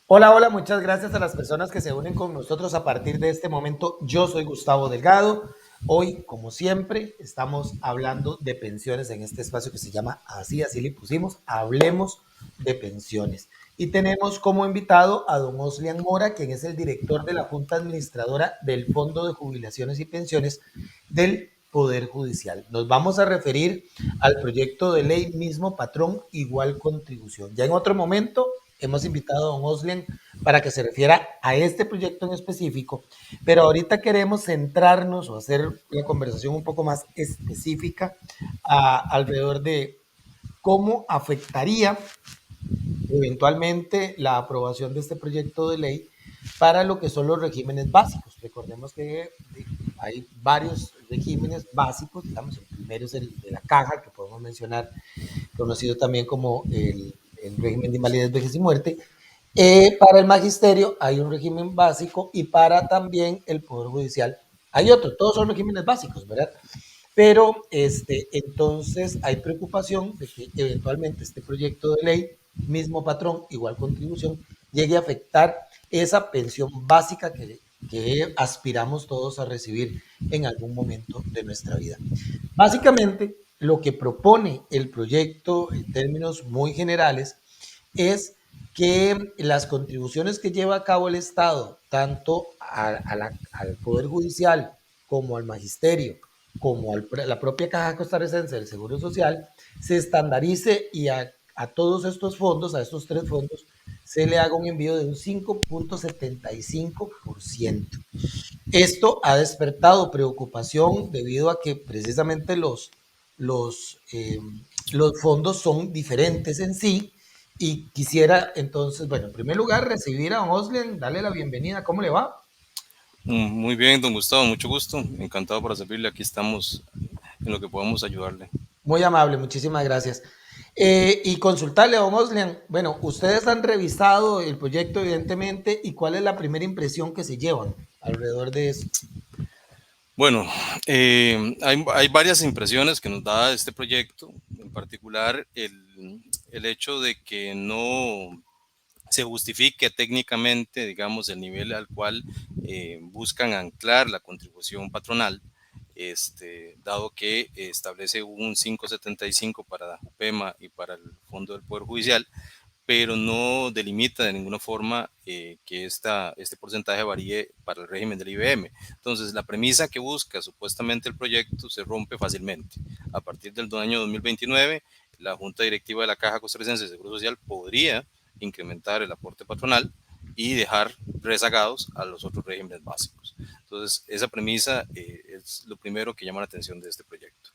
Hola, hola, muchas gracias a las personas que se unen con nosotros a partir de este momento. Yo soy Gustavo Delgado. Hoy, como siempre, estamos hablando de pensiones en este espacio que se llama así le pusimos, Hablemos de Pensiones. Y tenemos como invitado a don Oslian Mora, quien es el director de la Junta Administradora del Fondo de Jubilaciones y Pensiones del Poder Judicial. Nos vamos a referir al proyecto de ley mismo patrón, igual contribución. Ya en otro momento hemos invitado a don Oslen para que se refiera a este proyecto en específico, pero ahorita queremos centrarnos o hacer la conversación un poco más específica alrededor de cómo afectaría eventualmente la aprobación de este proyecto de ley para lo que son los regímenes básicos. Recordemos que hay varios regímenes básicos, digamos, el primero es el de la caja, que podemos mencionar, conocido también como el régimen de invalidez, vejez y muerte. Para el magisterio hay un régimen básico y para también el Poder Judicial hay otro. Todos son regímenes básicos, ¿verdad? Pero entonces hay preocupación de que eventualmente este proyecto de ley, mismo patrón, igual contribución, llegue a afectar esa pensión básica que aspiramos todos a recibir en algún momento de nuestra vida. Básicamente, lo que propone el proyecto en términos muy generales es que las contribuciones que lleva a cabo el Estado, tanto al Poder Judicial como al Magisterio, como la propia Caja Costarricense del Seguro Social, se estandarice y a todos estos fondos, a estos tres fondos, se le haga un envío de un 5.75%. Esto ha despertado preocupación debido a que precisamente los, eh, los fondos son diferentes en sí y quisiera entonces, bueno, en primer lugar recibir a Oslen, darle la bienvenida, ¿cómo le va? Muy bien, don Gustavo, mucho gusto. Encantado para servirle. Aquí estamos en lo que podamos ayudarle. Muy amable, muchísimas gracias. Y consultarle a don Oslen, bueno, ustedes han revisado el proyecto evidentemente y cuál es la primera impresión que se llevan alrededor de eso. Bueno, hay varias impresiones que nos da este proyecto, en particular el hecho de que no se justifique técnicamente, digamos, el nivel al cual buscan anclar la contribución patronal, dado que establece un 5,75 para la JUPEMA y para el Fondo del Poder Judicial, pero no delimita de ninguna forma que este porcentaje varíe para el régimen del IBM. Entonces, la premisa que busca supuestamente el proyecto se rompe fácilmente. A partir del año 2029, la Junta Directiva de la Caja Costarricense de Seguro Social podría incrementar el aporte patronal y dejar rezagados a los otros regímenes básicos. Entonces, esa premisa es lo primero que llama la atención de este proyecto.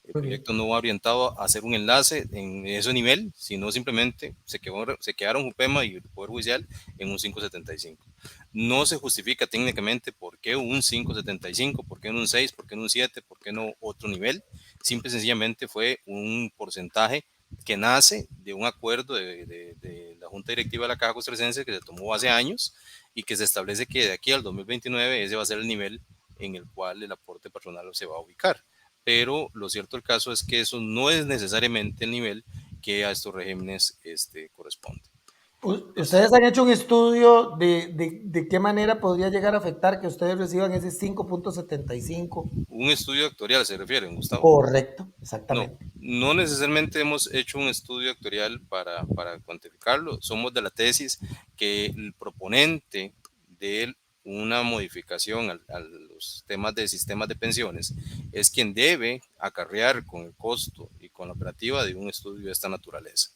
El Muy bien. proyecto no va orientado a hacer un enlace en ese nivel, sino simplemente se quedaron JUPEMA y el Poder Judicial en un 5,75. No se justifica técnicamente por qué un 5,75, por qué no un 6, por qué no un 7, por qué no otro nivel. Simple y sencillamente fue un porcentaje que nace de un acuerdo de la Junta Directiva de la Caja Costarricense que se tomó hace años y que se establece que de aquí al 2029 ese va a ser el nivel en el cual el aporte patronal se va a ubicar, pero lo cierto del caso es que eso no es necesariamente el nivel que a estos regímenes corresponde. Es ¿Ustedes han hecho un estudio de qué manera podría llegar a afectar que ustedes reciban ese 5.75? un estudio actuarial, se refiere, Gustavo. Correcto, No, exactamente. no necesariamente hemos hecho un estudio actuarial para cuantificarlo. Somos de la tesis que el proponente de una modificación a los temas de sistemas de pensiones es quien debe acarrear con el costo y con la operativa de un estudio de esta naturaleza.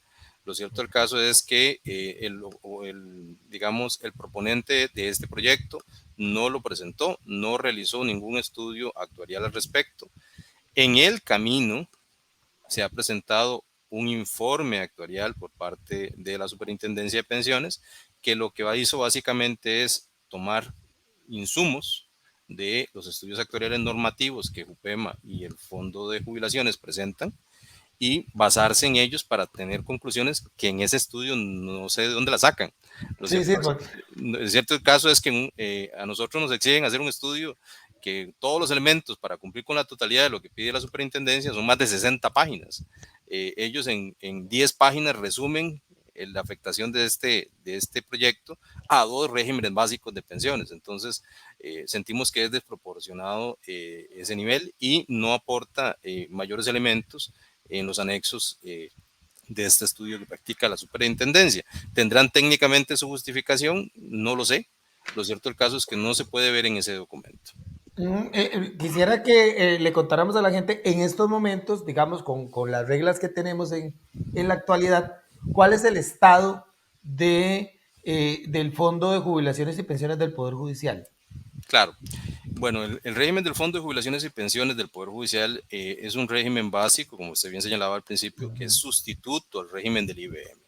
Lo cierto del caso es que digamos, el proponente de este proyecto no lo presentó, no realizó ningún estudio actuarial al respecto. En el camino se ha presentado un informe actuarial por parte de la Superintendencia de Pensiones que lo que hizo básicamente es tomar insumos de los estudios actuariales normativos que JUPEMA y el Fondo de Jubilaciones presentan y basarse en ellos para tener conclusiones que en ese estudio no sé de dónde las sacan. Lo Sí, cierto, sí, el cierto caso es que a nosotros nos exigen hacer un estudio que todos los elementos para cumplir con la totalidad de lo que pide la superintendencia son más de 60 páginas. Ellos en 10 páginas resumen la afectación de este proyecto a dos regímenes básicos de pensiones. Entonces, sentimos que es desproporcionado ese nivel y no aporta mayores elementos en los anexos de este estudio que practica la superintendencia. ¿Tendrán técnicamente su justificación? No lo sé. Lo cierto del caso es que no se puede ver en ese documento. Quisiera que le contáramos a la gente en estos momentos, digamos, con las reglas que tenemos en la actualidad, cuál es el estado del Fondo de Jubilaciones y Pensiones del Poder Judicial. Claro. Bueno, el régimen del Fondo de Jubilaciones y Pensiones del Poder Judicial es un régimen básico, como usted bien señalaba al principio, que es sustituto al régimen del IBM.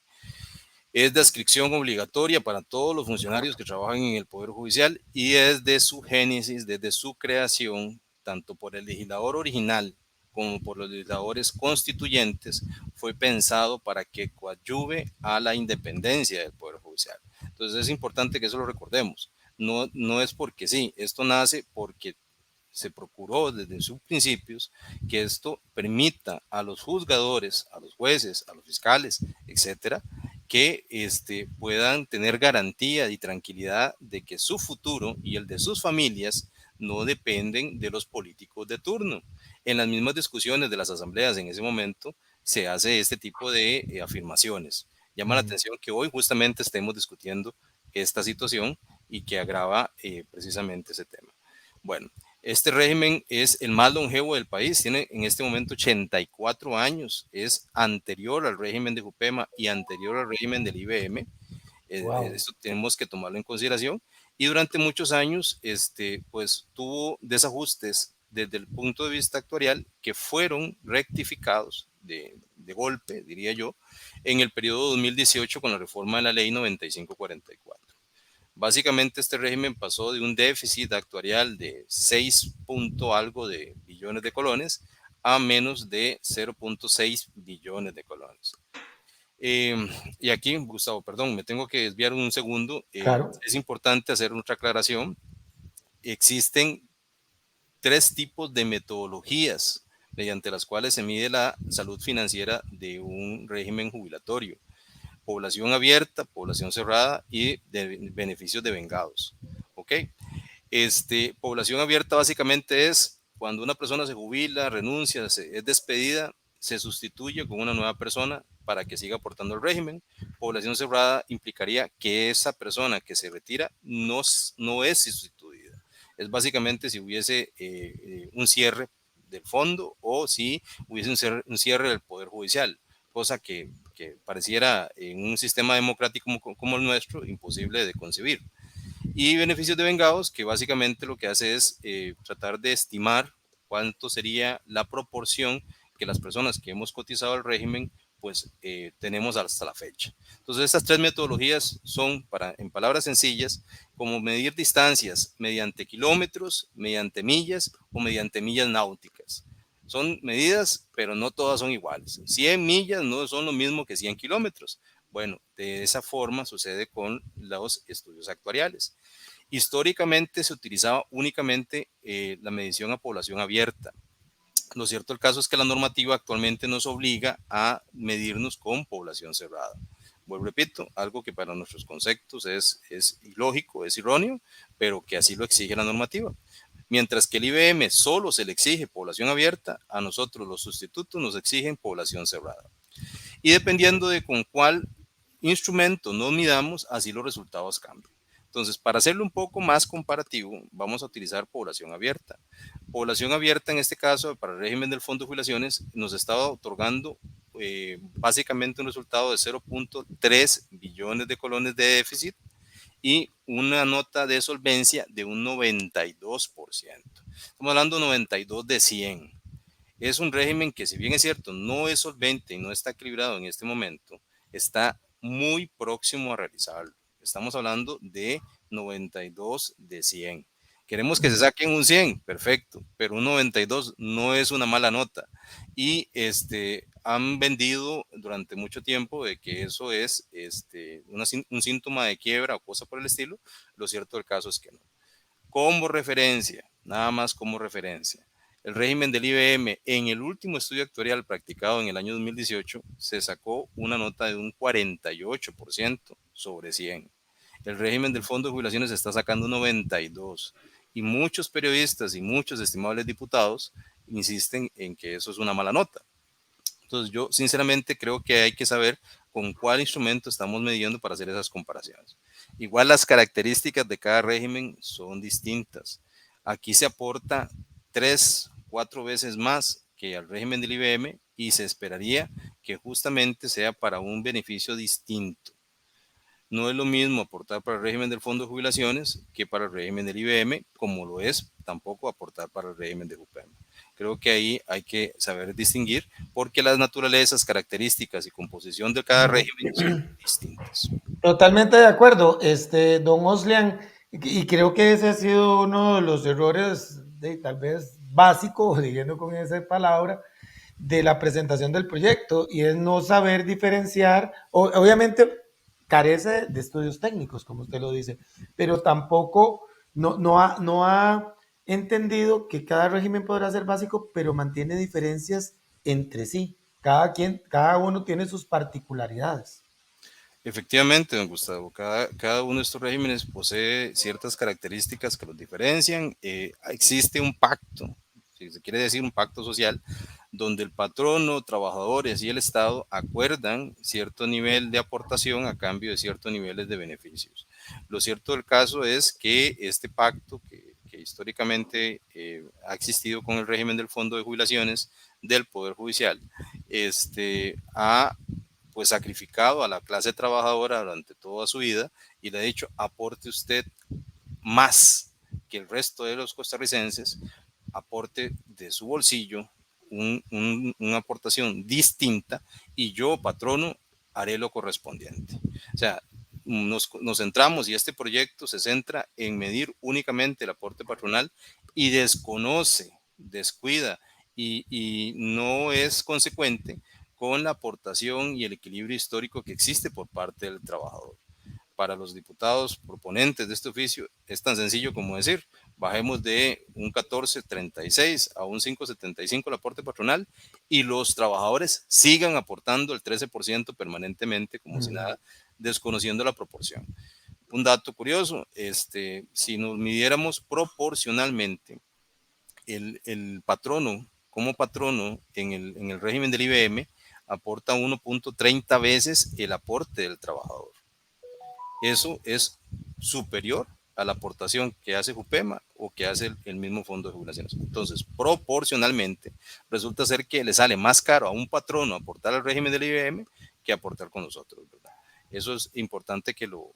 Es de adscripción obligatoria para todos los funcionarios que trabajan en el Poder Judicial y desde su génesis, desde su creación, tanto por el legislador original como por los legisladores constituyentes, fue pensado para que coadyuve a la independencia del Poder Judicial. Entonces es importante que eso lo recordemos. No es porque sí, esto nace porque se procuró desde sus principios que esto permita a los juzgadores, a los jueces, a los fiscales, etcétera, que puedan tener garantía y tranquilidad de que su futuro y el de sus familias no dependen de los políticos de turno. En las mismas discusiones de las asambleas en ese momento se hace este tipo de afirmaciones. Llama la atención que hoy justamente estemos discutiendo esta situación y que agrava precisamente ese tema. Bueno, este régimen es el más longevo del país, tiene en este momento 84 años, es anterior al régimen de Jupema y anterior al régimen del IBM, Wow. esto tenemos que tomarlo en consideración, y durante muchos años pues tuvo desajustes desde el punto de vista actuarial que fueron rectificados de golpe, diría yo, en el periodo 2018 con la reforma de la ley 9544. Básicamente este régimen pasó de un déficit actuarial de 6 punto algo de billones de colones a menos de 0.6 billones de colones. Eh, y aquí, Gustavo, perdón, me tengo que desviar un segundo. Claro. Es importante hacer otra aclaración. Existen tres tipos de metodologías mediante las cuales se mide la salud financiera de un régimen jubilatorio: población abierta, población cerrada y de beneficios devengados. ¿Ok? Población abierta básicamente es cuando una persona se jubila, renuncia, es despedida, se sustituye con una nueva persona para que siga aportando al régimen. Población cerrada implicaría que esa persona que se retira no es sustituida. Es básicamente si hubiese un cierre del fondo o si hubiese un cierre del Poder Judicial, cosa que pareciera en un sistema democrático como el nuestro imposible de concebir. Y beneficios de vengados, que básicamente lo que hace es tratar de estimar cuánto sería la proporción que las personas que hemos cotizado al régimen pues tenemos hasta la fecha. Entonces estas tres metodologías son, en palabras sencillas, como medir distancias mediante kilómetros, mediante millas o mediante millas náuticas. Son medidas, pero no todas son iguales. 100 millas no son lo mismo que 100 kilómetros. Bueno, de esa forma sucede con los estudios actuariales. Históricamente se utilizaba únicamente la medición a población abierta. Lo cierto del caso es que la normativa actualmente nos obliga a medirnos con población cerrada. Vuelvo, repito, algo que para nuestros conceptos es ilógico, es erróneo, pero que así lo exige la normativa. Mientras que el IBM solo se le exige población abierta, a nosotros los sustitutos nos exigen población cerrada. Y dependiendo de con cuál instrumento nos midamos, así los resultados cambian. Entonces, para hacerlo un poco más comparativo, vamos a utilizar población abierta. Población abierta, en este caso, para el régimen del Fondo de Jubilaciones, nos estaba otorgando básicamente un resultado de 0.3 billones de colones de déficit y una nota de solvencia de un 92%. Estamos hablando de 92 de 100. Es un régimen que, si bien es cierto, no es solvente y no está equilibrado en este momento, está muy próximo a realizarlo. Estamos hablando de 92 de 100. Queremos que se saquen un 100, perfecto, pero un 92 no es una mala nota. Y han vendido durante mucho tiempo de que eso es un síntoma de quiebra o cosa por el estilo. Lo cierto del caso es que no. Como referencia, nada más como referencia, El régimen del IBM, en el último estudio actuarial practicado en el año 2018, se sacó una nota de un 48% sobre 100. El régimen del Fondo de Jubilaciones está sacando 92. Y muchos periodistas y muchos estimables diputados insisten en que eso es una mala nota. Entonces yo sinceramente creo que hay que saber con cuál instrumento estamos midiendo para hacer esas comparaciones. Igual las características de cada régimen son distintas. Aquí se aporta 3, 4 veces más que al régimen del IBM y se esperaría que justamente sea para un beneficio distinto. No es lo mismo aportar para el régimen del Fondo de Jubilaciones que para el régimen del IBM, como lo es tampoco aportar para el régimen de JUPEM. Creo que ahí hay que saber distinguir porque las naturalezas, características y composición de cada régimen son distintas. Totalmente de acuerdo, don Oslian, y creo que ese ha sido uno de los errores, tal vez básico, siguiendo con esa palabra, de la presentación del proyecto, y es no saber diferenciar, obviamente carece de estudios técnicos, como usted lo dice, pero tampoco no ha entendido que cada régimen podrá ser básico, pero mantiene diferencias entre sí. Cada uno tiene sus particularidades. Efectivamente, don Gustavo, cada uno de estos regímenes posee ciertas características que los diferencian. Existe un pacto, si se quiere decir un pacto social, donde el patrono, trabajadores y el Estado acuerdan cierto nivel de aportación a cambio de ciertos niveles de beneficios. Lo cierto del caso es que este pacto, que históricamente ha existido con el régimen del Fondo de Jubilaciones del Poder Judicial, ha pues sacrificado a la clase trabajadora durante toda su vida y le ha dicho aporte usted más que el resto de los costarricenses, aporte de su bolsillo una aportación distinta y yo, patrono, haré lo correspondiente. O sea, nos centramos y este proyecto se centra en medir únicamente el aporte patronal y desconoce, descuida y no es consecuente con la aportación y el equilibrio histórico que existe por parte del trabajador. Para los diputados proponentes de este oficio es tan sencillo como decir, bajemos de un 14.36 a un 5.75 el aporte patronal y los trabajadores sigan aportando el 13% permanentemente como si nada, desconociendo la proporción. Un dato curioso, si nos midiéramos proporcionalmente el patrono, como patrono en el régimen del IBM, aporta 1.30 veces el aporte del trabajador. Eso es superior a la aportación que hace JUPEMA o que hace el mismo Fondo de Jubilaciones. Entonces, proporcionalmente, resulta ser que le sale más caro a un patrono aportar al régimen del IBM que aportar con nosotros, ¿verdad? Eso es importante que lo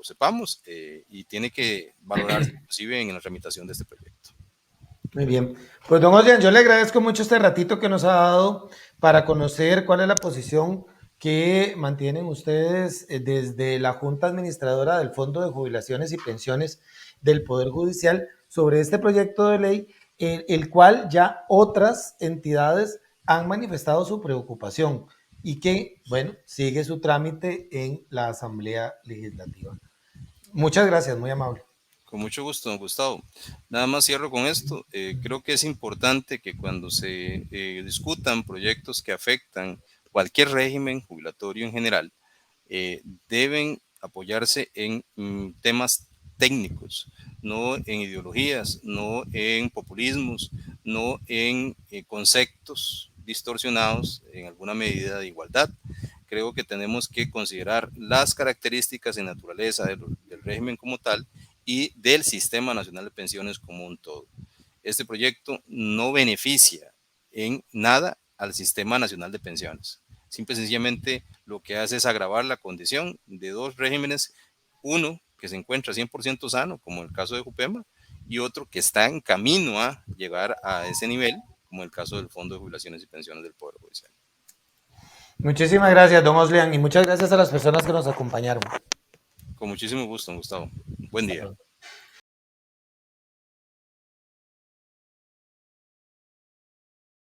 sepamos y tiene que valorarse inclusive en la tramitación de este proyecto. Muy bien. Pues don Oslian, yo le agradezco mucho este ratito que nos ha dado para conocer cuál es la posición que mantienen ustedes desde la Junta Administradora del Fondo de Jubilaciones y Pensiones del Poder Judicial sobre este proyecto de ley, el cual ya otras entidades han manifestado su preocupación y que, bueno, sigue su trámite en la Asamblea Legislativa. Muchas gracias, muy amable. Con mucho gusto, don Gustavo. Nada más cierro con esto. Creo que es importante que cuando se discutan proyectos que afectan cualquier régimen jubilatorio en general, deben apoyarse en temas técnicos, no en ideologías, no en populismos, no en conceptos distorsionados en alguna medida de igualdad. Creo que tenemos que considerar las características y naturaleza del régimen como tal y del Sistema Nacional de Pensiones como un todo. Este proyecto no beneficia en nada al Sistema Nacional de Pensiones. Simple y sencillamente lo que hace es agravar la condición de dos regímenes, uno que se encuentra 100% sano, como el caso de JUPEMA, y otro que está en camino a llegar a ese nivel, como el caso del Fondo de Jubilaciones y Pensiones del Poder Judicial. Muchísimas gracias, don Oslian, y muchas gracias a las personas que nos acompañaron. Con muchísimo gusto, Gustavo. Buen día.